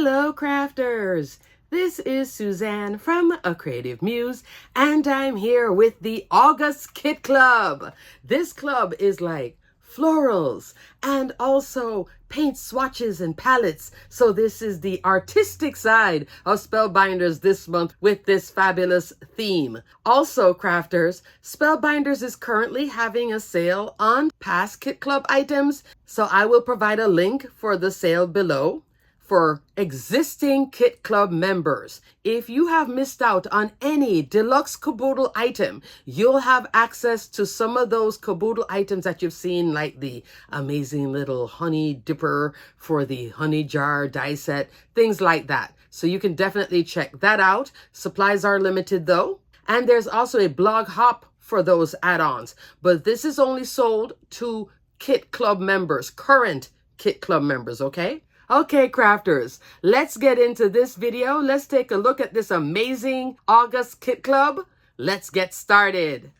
Hello crafters! This is Suzanne from A Creative Muse, and I'm here with the August Kit Club. This club is like florals and also paint swatches and palettes. So this is the artistic side of Spellbinders this month with this fabulous theme. Also, crafters, Spellbinders is currently having a sale on past Kit Club items. So I will provide a link for the sale below. For existing Kit Club members, if you have missed out on any deluxe caboodle item, you'll have access to some of those caboodle items that you've seen, like the amazing little honey dipper for the honey jar die set, things like that. So you can definitely check that out. Supplies are limited though. And there's also a blog hop for those add-ons, but this is only sold to Kit Club members, current Kit Club members, okay? Okay, crafters, let's get into this video. Let's take a look at this amazing August Kit Club. Let's get started.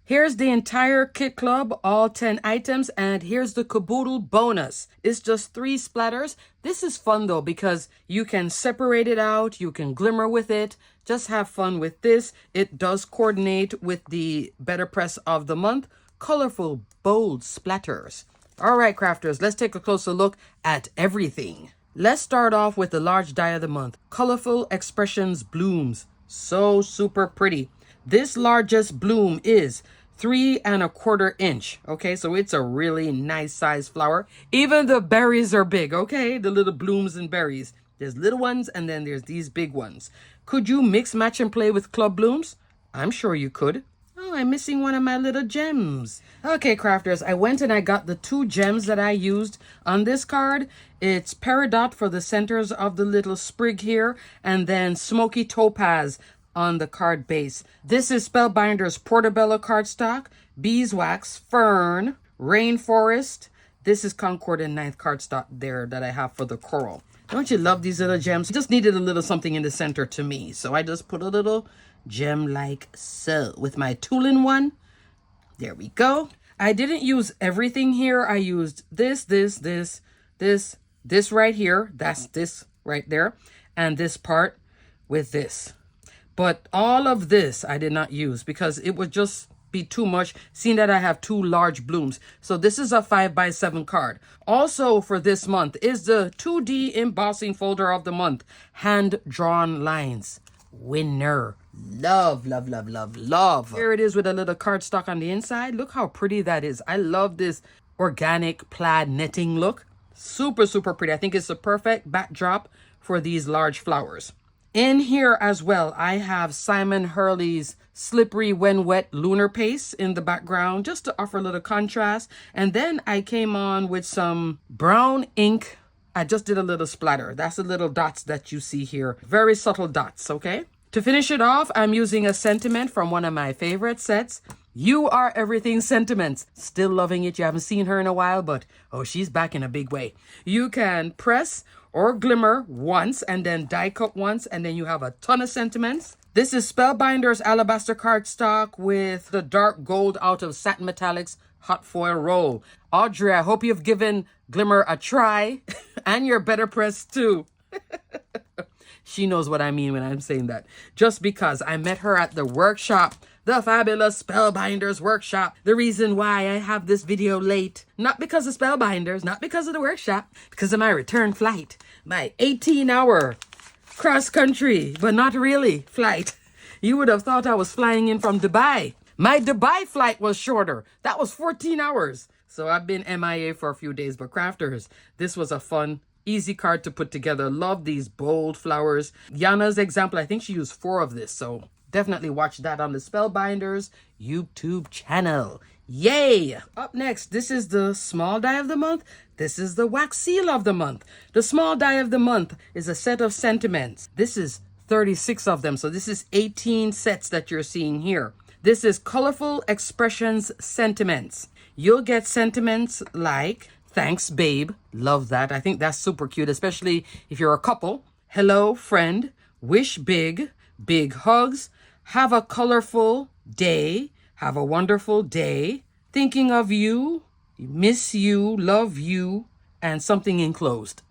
Here's the entire Kit Club, all 10 items, and here's the caboodle bonus. It's just 3 splatters. This is fun though, because you can separate it out, you can glimmer with it, just have fun with this. It does coordinate with the Better Press of the month. Colorful, bold splatters. All right, crafters, let's take a closer look at everything. Let's start off with the large die of the month. Colorful Expressions Blooms. So super pretty. This largest bloom is 3 1/4 inch. Okay, so it's a really nice size flower. Even the berries are big, okay? The little blooms and berries. There's little ones and then there's these big ones. Could you mix, match, and play with club blooms? I'm sure you could. Oh, I'm missing one of my little gems. Okay, crafters, I went and I got the 2 gems that I used on this card. It's Peridot for the centers of the little sprig here, and then Smoky Topaz on the card base. This is Spellbinders Portobello cardstock, Beeswax, Fern, Rainforest. This is Concord and 9th cardstock there that I have for the coral. Don't you love these little gems? Just needed a little something in the center to me, so I just put a little gem like so with my tool-in-one. There we go. I didn't use everything here. I used this right here. That's this right there. And this part with this. But all of this I did not use because it would just be too much, seeing that I have 2 large blooms. So this is a 5x7 card. Also for this month is the 2D embossing folder of the month. Hand-drawn lines. Winner. Love, love, love, love, love. Here it is with a little cardstock on the inside. Look how pretty that is. I love this organic plaid knitting look. Super, super pretty. I think it's the perfect backdrop for these large flowers. In here as well, I have Simon Hurley's Slippery When Wet Lunar Paste in the background, just to offer a little contrast. And then I came on with some brown ink. I just did a little splatter. That's the little dots that you see here. Very subtle dots, okay? To finish it off, I'm using a sentiment from one of my favorite sets. You Are Everything Sentiments. Still loving it. You haven't seen her in a while, but oh, she's back in a big way. You can press or glimmer once and then die cut once, and then you have a ton of sentiments. This is Spellbinders Alabaster cardstock with the dark gold out of Satin Metallics hot foil roll. Audrey, I hope you've given Glimmer a try and your Better Press too. She knows what I mean when I'm saying that. Just because I met her at the workshop, the fabulous Spellbinders workshop. The reason why I have this video late, not because of Spellbinders, not because of the workshop, because of my return flight. My 18-hour cross-country, but not really, flight. You would have thought I was flying in from Dubai. My Dubai flight was shorter. That was 14 hours. So I've been MIA for a few days, but crafters, this was a fun, easy card to put together. Love these bold flowers. Yana's example, I think she used 4 of this, so definitely watch that on the Spellbinders YouTube channel. Yay! Up next, this is the small die of the month. This is the wax seal of the month. The small die of the month is a set of sentiments. This is 36 of them, so this is 18 sets that you're seeing here. This is Colorful Expressions Sentiments. You'll get sentiments like thanks, babe. Love that. I think that's super cute, especially if you're a couple. Hello, friend. Wish big. Big hugs. Have a colorful day. Have a wonderful day. Thinking of you. Miss you. Love you. and something enclosed.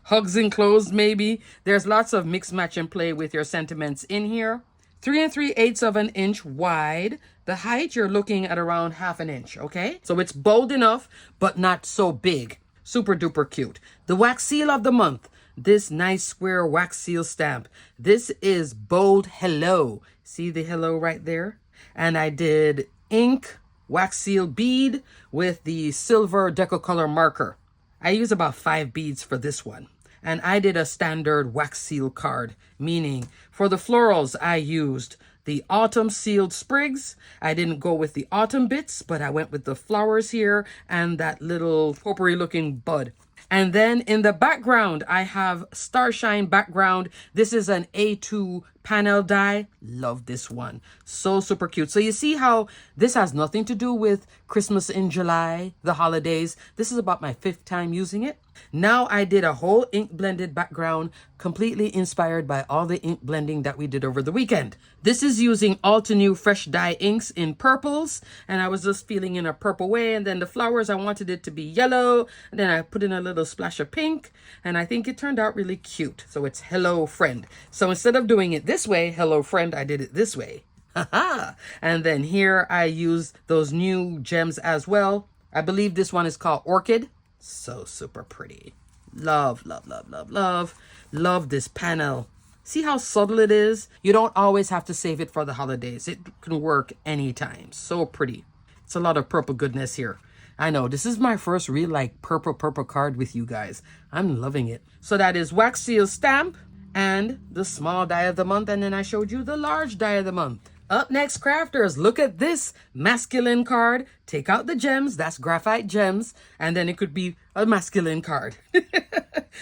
Hugs enclosed, maybe. There's lots of mix, match, and play with your sentiments in here. 3 3/8 of an inch wide. The height, you're looking at around 1/2 inch, okay? So it's bold enough, but not so big. Super duper cute. The wax seal of the month. This nice square wax seal stamp. This is Bold Hello. See the hello right there? And I did ink wax seal bead with the silver decocolor marker. I use about 5 beads for this one. And I did a standard wax seal card, meaning for the florals, I used the autumn sealed sprigs. I didn't go with the autumn bits, but I went with the flowers here and that little potpourri looking bud. And then in the background, I have Starshine background. This is an A2 panel die. Love this one. So super cute. So you see how this has nothing to do with Christmas in July, the holidays. This is about my 5th time using it. Now I did a whole ink blended background, completely inspired by all the ink blending that we did over the weekend. This is using Altenew Fresh Dye inks in purples, and I was just feeling in a purple way, and then the flowers, I wanted it to be yellow, and then I put in a little splash of pink, and I think it turned out really cute. So it's Hello Friend. So instead of doing it this way, Hello Friend, I did it this way. Haha. And then here I use those new gems as well. I believe this one is called Orchid. So super pretty. Love, love, love, love, love. Love this panel. See how subtle it is? You don't always have to save it for the holidays. It can work anytime. So pretty. It's a lot of purple goodness here. I know, this is my first real like purple card with you guys. I'm loving it. So that is wax seal stamp and the small die of the month. And then I showed you the large die of the month. Up next, crafters, look at this masculine card. Take out the gems, that's graphite gems, and then it could be a masculine card.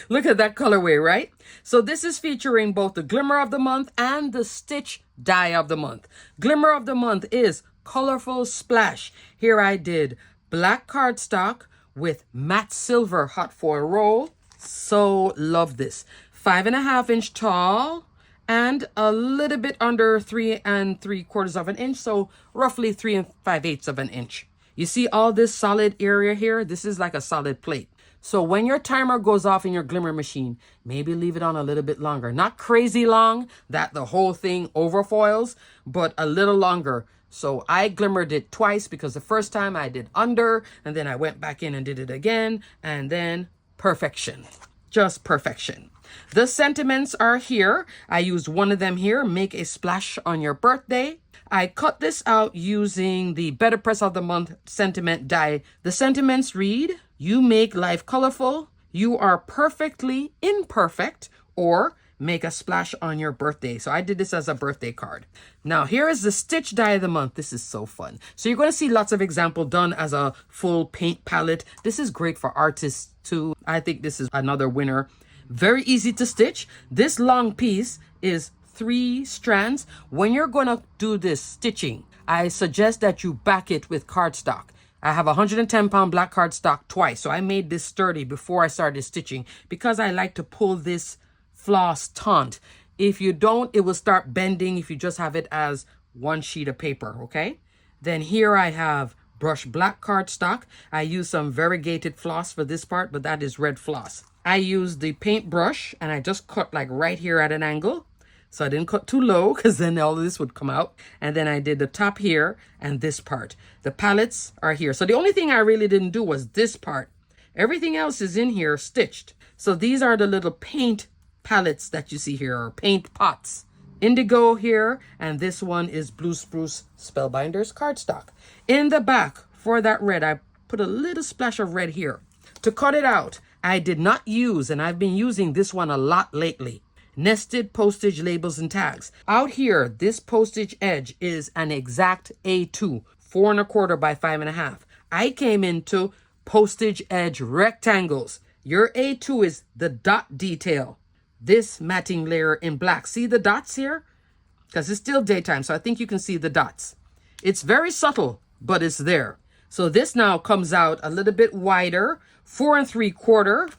Look at that colorway, right? So this is featuring both the Glimmer of the month and the Stitch die of the month. Glimmer of the month is Colorful Splash. Here I did black cardstock with matte silver hot foil roll. So love this. 5.5 inch tall. And a little bit under 3 3/4 of an inch, so roughly 3 5/8 of an inch. You see all this solid area here? This is like a solid plate. So when your timer goes off in your Glimmer machine, maybe leave it on a little bit longer. Not crazy long that the whole thing overfoils, but a little longer. So I glimmered it twice because the first time I did under, and then I went back in and did it again, and then perfection. Just perfection. The sentiments are here. I used one of them here. Make a splash on your birthday. I cut this out using the Better Press of the Month sentiment die. The sentiments read, you make life colorful. You are perfectly imperfect, or make a splash on your birthday. So I did this as a birthday card. Now here is the Stitch die of the month. This is so fun. So you're going to see lots of example done as a full paint palette. This is great for artists too. I think this is another winner. Very easy to stitch. This long piece is 3 strands. When you're going to do this stitching, I suggest that you back it with cardstock. I have 110-pound black cardstock twice, so I made this sturdy before I started stitching because I like to pull this floss taut. If you don't, it will start bending if you just have it as one sheet of paper, okay? Then here I have brushed black cardstock. I use some variegated floss for this part, but that is red floss. I used the paintbrush and I just cut like right here at an angle. So I didn't cut too low because then all of this would come out. And then I did the top here and this part. The palettes are here. So the only thing I really didn't do was this part. Everything else is in here stitched. So these are the little paint palettes that you see here, or paint pots. Indigo here, and this one is Blue Spruce Spellbinders cardstock. In the back for that red, I put a little splash of red here. To cut it out, I did not use, and I've been using this one a lot lately, nested postage labels and tags. Out here, this postage edge is an exact A2, 4 1/4 by 5.5. I came into postage edge rectangles. Your A2 is the dot detail. This matting layer in black. See the dots here? Because it's still daytime, so I think you can see the dots. It's very subtle, but it's there. So this now comes out a little bit wider, 4 3/4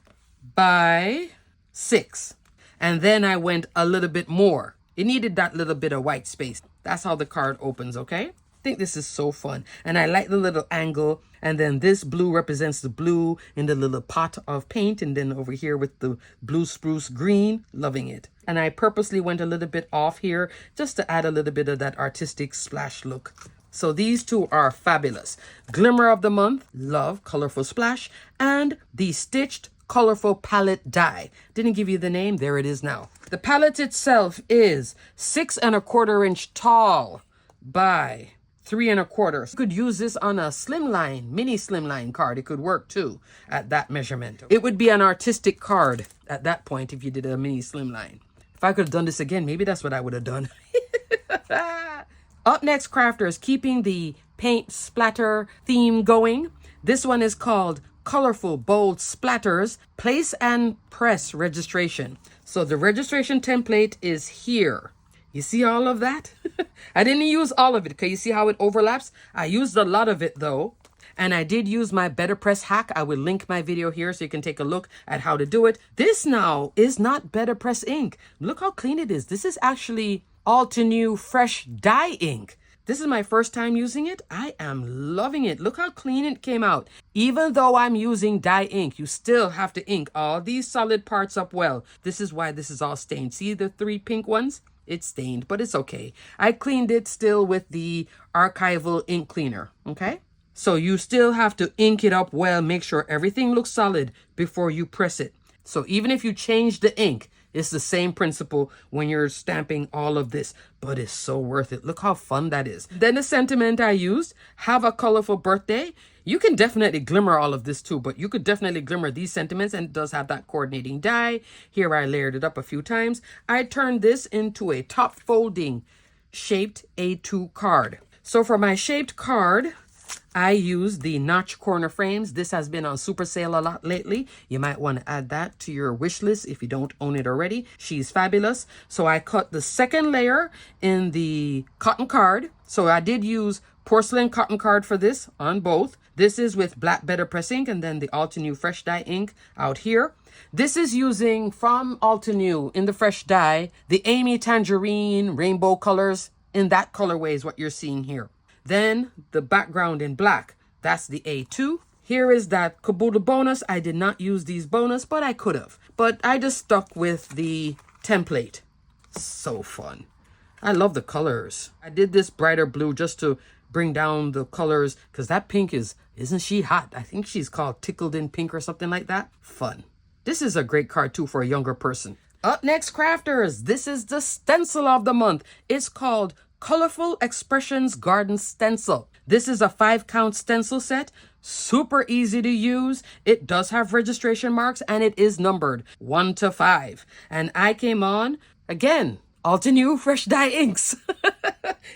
by 6. And then I went a little bit more. It needed that little bit of white space. That's how the card opens, okay? think this is so fun. And I like the little angle. And then this blue represents the blue in the little pot of paint. And then over here with the blue spruce green, loving it. And I purposely went a little bit off here just to add a little bit of that artistic splash look. So these two are fabulous. Glimmer of the month, love, colorful splash, and the stitched colorful palette die. Didn't give you the name, there it is now. The palette itself is 6 1/4 inch tall by 3 1/4. You could use this on a slimline, mini slimline card. It could work too at that measurement. It would be an artistic card at that point if you did a mini slimline. If I could have done this again, maybe that's what I would have done. Up next, crafters, keeping the paint splatter theme going. This one is called Colorful Bold Splatters Place and Press Registration. So the registration template is here. You see all of that? I didn't use all of it because you see how it overlaps? I used a lot of it though. And I did use my Better Press hack. I will link my video here so you can take a look at how to do it. This now is not Better Press ink. Look how clean it is. This is actually all to new fresh dye ink. This is my first time using it. I am loving it. Look how clean it came out. Even though I'm using dye ink, you still have to ink all these solid parts up well. This is why this is all stained. See the 3 pink ones? It's stained, but it's okay. I cleaned it still with the archival ink cleaner, okay? So you still have to ink it up well, make sure everything looks solid before you press it. So even if you change the ink, it's the same principle when you're stamping all of this, but it's so worth it. Look how fun that is. Then the sentiment I used, have a colorful birthday. You can definitely glimmer all of this too, but you could definitely glimmer these sentiments, and it does have that coordinating die. Here I layered it up a few times. I turned this into a top folding shaped A2 card. So for my shaped card, I use the notch corner frames. This has been on super sale a lot lately. You might want to add that to your wish list if you don't own it already. She's fabulous. So I cut the second layer in the cotton card. So I did use porcelain cotton card for this on both. This is with black Better Press ink and then the Altenew fresh dye ink out here. This is using from Altenew in the fresh dye, the Amy Tangerine rainbow colors. In that colorway is what you're seeing here. Then the background in black, that's the A2. Here is that Caboodle bonus. I did not use these bonus, but I could have. But I just stuck with the template. So fun. I love the colors. I did this brighter blue just to bring down the colors because that pink isn't she hot? I think she's called Tickled in Pink or something like that. Fun. This is a great card too for a younger person. Up next, crafters, this is the stencil of the month. It's called Colorful Expressions Garden Stencil. This is a 5-count stencil set. Super easy to use. It does have registration marks and it is numbered 1 to 5. And I came on, again, Altenew fresh dye inks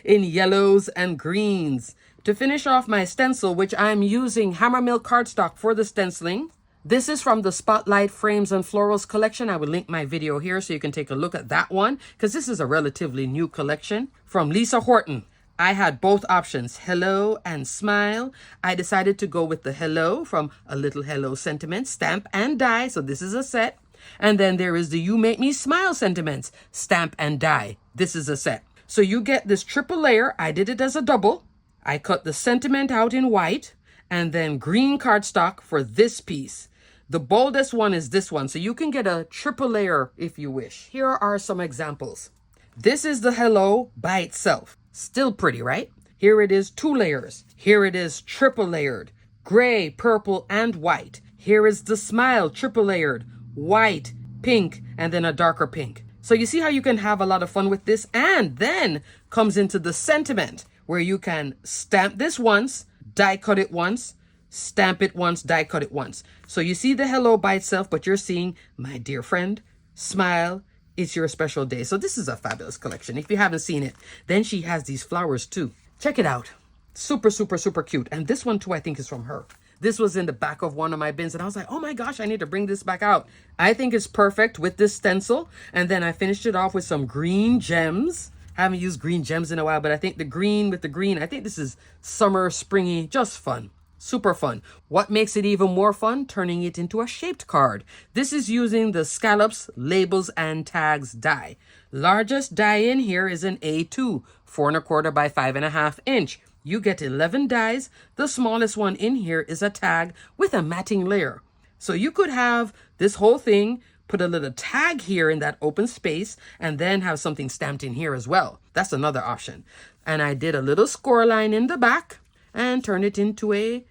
in yellows and greens. To finish off my stencil, which I'm using Hammermill cardstock for the stenciling. This is from the Spotlight Frames and Florals collection. I will link my video here so you can take a look at that one because this is a relatively new collection from Lisa Horton. I had both options, hello and smile. I decided to go with the hello from A Little Hello Sentiment, stamp and die. So this is a set. And then there is the You Make Me Smile sentiments, stamp and die. This is a set. So you get this triple layer. I did it as a double. I cut the sentiment out in white and then green cardstock for this piece. The boldest one is this one, so you can get a triple layer if you wish. Here are some examples. This is the hello by itself. Still pretty, right? Here it is 2 layers. Here it is triple layered, gray, purple, and white. Here is the smile, triple layered, white, pink, and then a darker pink. So you see how you can have a lot of fun with this, and then comes into the sentiment where you can stamp this once, die cut it once, stamp it once, die cut it once. So you see the hello by itself, but you're seeing my dear friend, smile, it's your special day. So this is a fabulous collection if you haven't seen it. Then she has these flowers too. Check it out. Super, super, super cute. And this one too, I think is from her. This was in the back of one of my bins and I was like, oh my gosh, I need to bring this back out. I think it's perfect with this stencil. And then I finished it off with some green gems. I haven't used green gems in a while, but I think the green with the green, I think this is summer, springy, just fun. Super fun. What makes it even more fun? Turning it into a shaped card. This is using the scallops, labels, and tags die. Largest die in here is an A2, 4 1/4 by 5.5 inch. You get 11 dies. The smallest one in here is a tag with a matting layer. So you could have this whole thing, put a little tag here in that open space, and then have something stamped in here as well. That's another option. And I did a little score line in the back and turned it into a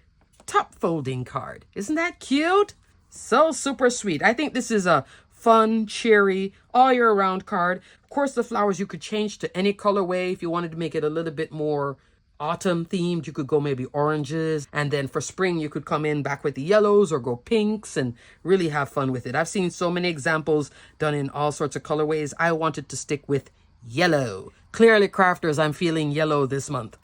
top folding card. Isn't that cute? So super sweet. I think this is a fun, cheery, all year round card. Of course, the flowers you could change to any colorway. If you wanted to make it a little bit more autumn themed, you could go maybe oranges, and then for spring you could come in back with the yellows or go pinks and really have fun with it. I've seen so many examples done in all sorts of colorways. I wanted to stick with yellow. Clearly, crafters, I'm feeling yellow this month.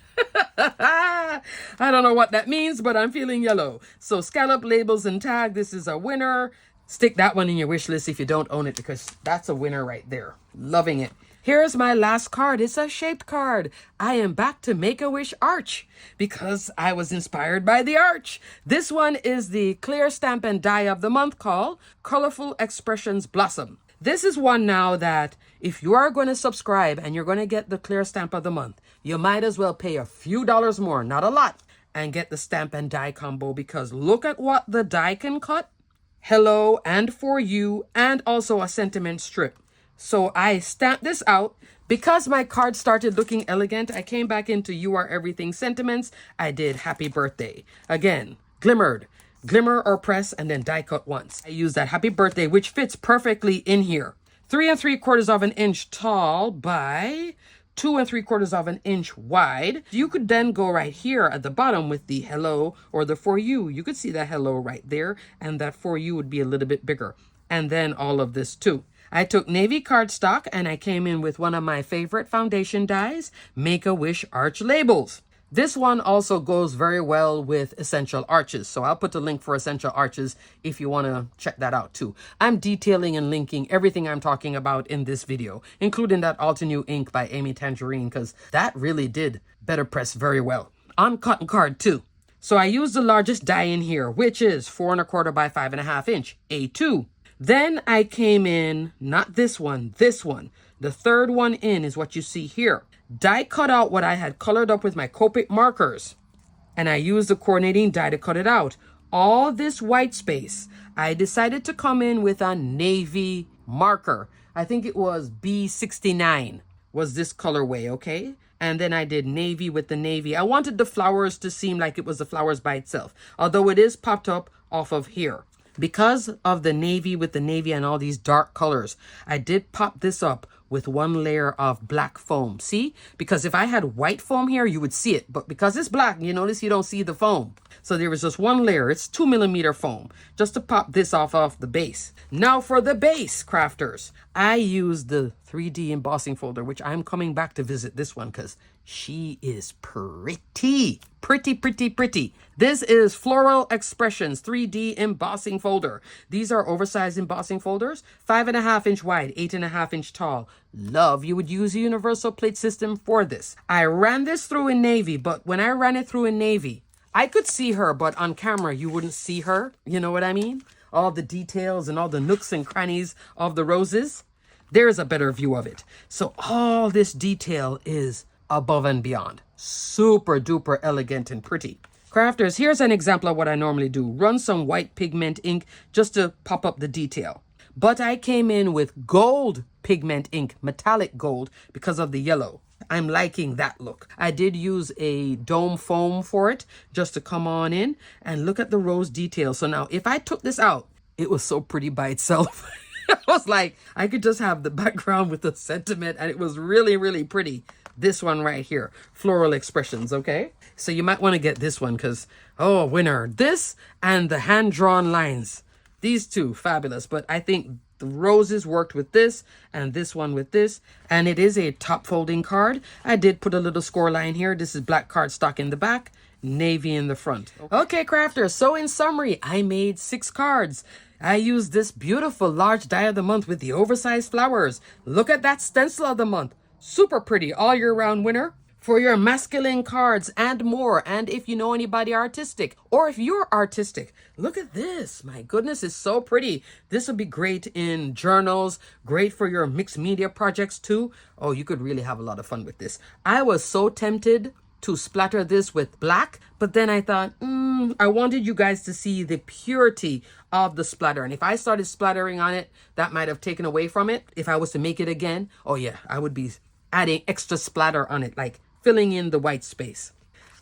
I don't know what that means, but I'm feeling yellow. So scallop, labels, and tag, this is a winner. Stick that one in your wish list if you don't own it, because that's a winner right there. Loving it. Here's my last card. It's a shaped card. I am back to Make-A-Wish Arch because I was inspired by the arch. This one is the clear stamp and die of the month called Colorful Expressions Blossom. This is one now that if you are going to subscribe and you're going to get the clear stamp of the month, you might as well pay a few dollars more, not a lot, and get the stamp and die combo, because look at what the die can cut. Hello and for you, and also a sentiment strip. So I stamped this out. Because my card started looking elegant, I came back into You Are Everything sentiments. I did Happy Birthday. Again, glimmered. Glimmer or press and then die cut once. I used that Happy Birthday, which fits perfectly in here. 3 3/4 of an inch tall by 2 3/4 of an inch wide. You could then go right here at the bottom with the hello or the for you. You could see that hello right there, and that for you would be a little bit bigger. And then all of this too. I took navy cardstock and I came in with one of my favorite foundation dies, Make-A-Wish Arch Labels. This one also goes very well with Essential Arches. So I'll put the link for Essential Arches if you want to check that out too. I'm detailing and linking everything I'm talking about in this video, including that Alta New ink by Amy Tangerine, because that really did better press very well. On cotton card too. So I used the largest die in here, which is 4 1/4 by 5 1/2 inch, A2. Then I came in, not this one, this one. The third one in is what you see here. Die cut out what I had colored up with my Copic markers. And I used the coordinating die to cut it out. All this white space, I decided to come in with a navy marker. I think it was B69 was this colorway, okay? And then I did navy with the navy. I wanted the flowers to seem like it was the flowers by itself, although it is popped up off of here. Because of the navy with the navy and all these dark colors, I did pop this up with one layer of black foam. See? Because if I had white foam here, you would see it. But because it's black, you notice you don't see the foam. So there was just one layer. It's 2mm foam just to pop this off the base. Now for the base, crafters, I used the 3D embossing folder, which I'm coming back to visit this one because she is pretty. Pretty. This is Floral Expressions 3D embossing folder. These are oversized embossing folders, 5 1/2 inch wide, 8 1/2 inch tall. Love, you would use a universal plate system for this. I ran this through in navy, but when I ran it through in navy, I could see her, but on camera, you wouldn't see her. You know what I mean? All the details and all the nooks and crannies of the roses. There's a better view of it. So all this detail is above and beyond. Super duper elegant and pretty. Crafters, here's an example of what I normally do. Run some white pigment ink just to pop up the detail. But I came in with gold pigment ink, metallic gold, because of the yellow. I'm liking that look. I did use a dome foam for it just to come on in, and look at the rose detail. So now if I took this out, it was so pretty by itself. I was like, I could just have the background with the sentiment, and it was really pretty. This one right here, Floral Expressions, okay? So you might want to get this one because, oh, winner. This and the hand-drawn lines. These two, fabulous. But I think the roses worked with this and this one with this. And it is a top folding card. I did put a little score line here. This is black cardstock in the back, navy in the front. Okay, crafters. So in summary, I made 6 cards. I used this beautiful large die of the month with the oversized flowers. Look at that stencil of the month. Super pretty, all year round winner for your masculine cards and more. And if you know anybody artistic, or if you're artistic, look at this. My goodness, it's so pretty. This would be great in journals, great for your mixed media projects too. Oh, you could really have a lot of fun with this. I was so tempted to splatter this with black, but then I thought, I wanted you guys to see the purity of the splatter. And if I started splattering on it, that might have taken away from it. If I was to make it again, oh yeah, I would be adding extra splatter on it, like filling in the white space.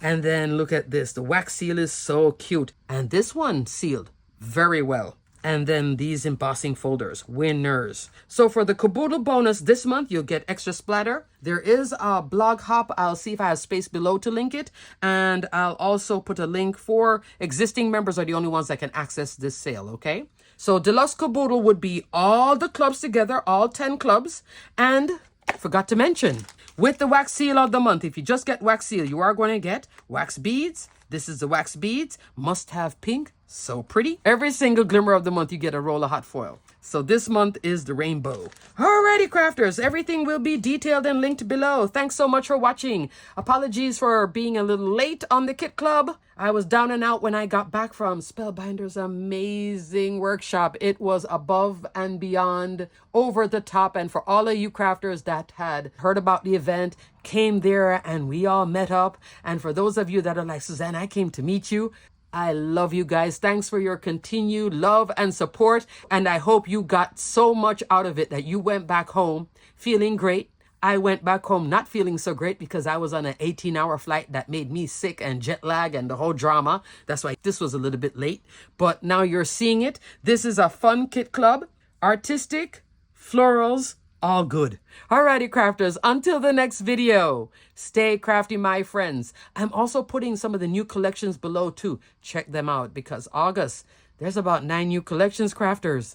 And then look at this. The wax seal is so cute. And this one sealed very well. And then these embossing folders, winners. So for the Caboodle bonus this month, you'll get extra splatter. There is a blog hop. I'll see if I have space below to link it. And I'll also put a link for existing members are the only ones that can access this sale, okay? So Deluxe Caboodle would be all the clubs together, all 10 clubs. And forgot to mention, with the wax seal of the month, if you just get wax seal, you are going to get wax beads. This is the wax beads, must have pink, so pretty. Every single glimmer of the month, you get a roll of hot foil. So this month is the rainbow. Alrighty, crafters, everything will be detailed and linked below. Thanks so much for watching. Apologies for being a little late on the Kit Club. I was down and out when I got back from Spellbinder's amazing workshop. It was above and beyond, over the top. And for all of you crafters that had heard about the event, came there and we all met up. And for those of you that are like, Suzanne, I came to meet you. I love you guys. Thanks for your continued love and support. And I hope you got so much out of it that you went back home feeling great. I went back home not feeling so great because I was on an 18-hour flight that made me sick and jet lag and the whole drama. That's why this was a little bit late. But now you're seeing it. This is a fun kit club. Artistic, florals, all good. Alrighty, crafters, until the next video, stay crafty, my friends. I'm also putting some of the new collections below too. Check them out because August, there's about 9 new collections, crafters.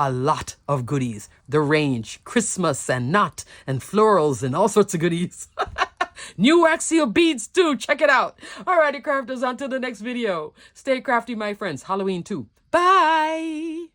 A lot of goodies. The range, Christmas and knot and florals and all sorts of goodies. New wax seal beads too. Check it out. Alrighty, crafters, until the next video. Stay crafty, my friends. Halloween too. Bye.